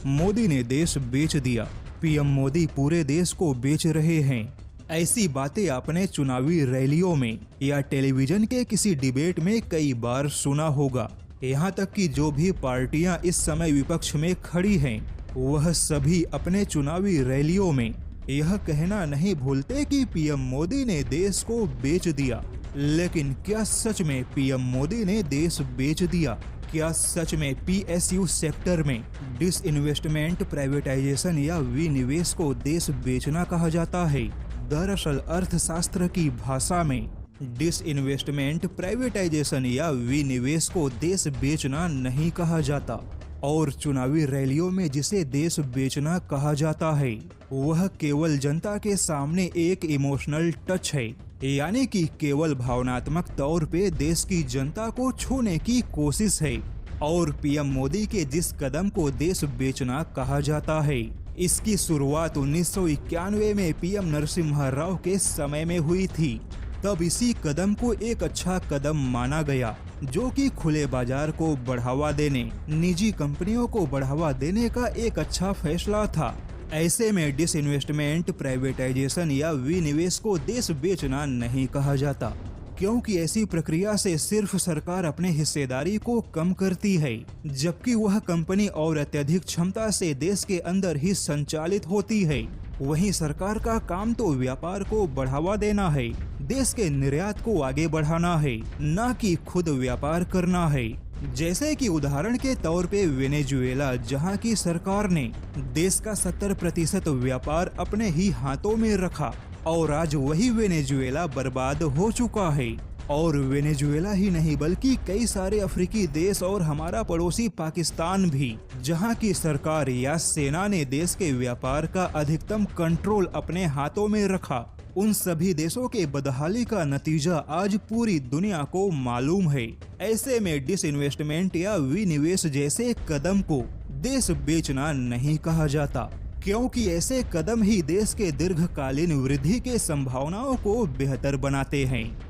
मोदी ने देश बेच दिया, पीएम मोदी पूरे देश को बेच रहे हैं। ऐसी बातें आपने चुनावी रैलियों में या टेलीविजन के किसी डिबेट में कई बार सुना होगा। यहाँ तक कि जो भी पार्टियां इस समय विपक्ष में खड़ी हैं, वह सभी अपने चुनावी रैलियों में यह कहना नहीं भूलते कि पीएम मोदी ने देश को बेच दिया। लेकिन क्या सच में पीएम मोदी ने देश बेच दिया? क्या सच में पीएसयू सेक्टर में डिसइन्वेस्टमेंट, प्राइवेटाइजेशन या विनिवेश को देश बेचना कहा जाता है? दरअसल अर्थशास्त्र की भाषा में डिसइन्वेस्टमेंट, प्राइवेटाइजेशन या विनिवेश को देश बेचना नहीं कहा जाता, और चुनावी रैलियों में जिसे देश बेचना कहा जाता है वह केवल जनता के सामने एक इमोशनल टच है, यानी कि केवल भावनात्मक तौर पे देश की जनता को छूने की कोशिश है। और पीएम मोदी के जिस कदम को देश बेचना कहा जाता है, इसकी शुरुआत 1991 में पीएम नरसिम्हा राव के समय में हुई थी। तब इसी कदम को एक अच्छा कदम माना गया, जो कि खुले बाजार को बढ़ावा देने, निजी कंपनियों को बढ़ावा देने का एक अच्छा फैसला था। ऐसे में डिसइन्वेस्टमेंट, प्राइवेटाइजेशन या विनिवेश को देश बेचना नहीं कहा जाता, क्योंकि ऐसी प्रक्रिया से सिर्फ सरकार अपने हिस्सेदारी को कम करती है, जबकि वह कंपनी और अत्यधिक क्षमता से देश के अंदर ही संचालित होती है। वहीं सरकार का काम तो व्यापार को बढ़ावा देना है, देश के निर्यात को आगे बढ़ाना है, न कि खुद व्यापार करना है। जैसे कि उदाहरण के तौर पे वेनेजुएला, जहां की सरकार ने देश का 70% व्यापार अपने ही हाथों में रखा, और आज वही वेनेजुएला बर्बाद हो चुका है। और वेनेजुएला ही नहीं बल्कि कई सारे अफ्रीकी देश और हमारा पड़ोसी पाकिस्तान भी, जहां की सरकार या सेना ने देश के व्यापार का अधिकतम कंट्रोल अपने हाथों में रखा, उन सभी देशों के बदहाली का नतीजा आज पूरी दुनिया को मालूम है। ऐसे में डिसइन्वेस्टमेंट या विनिवेश जैसे कदम को देश बेचना नहीं कहा जाता, क्योंकि ऐसे कदम ही देश के दीर्घकालीन वृद्धि के संभावनाओं को बेहतर बनाते हैं।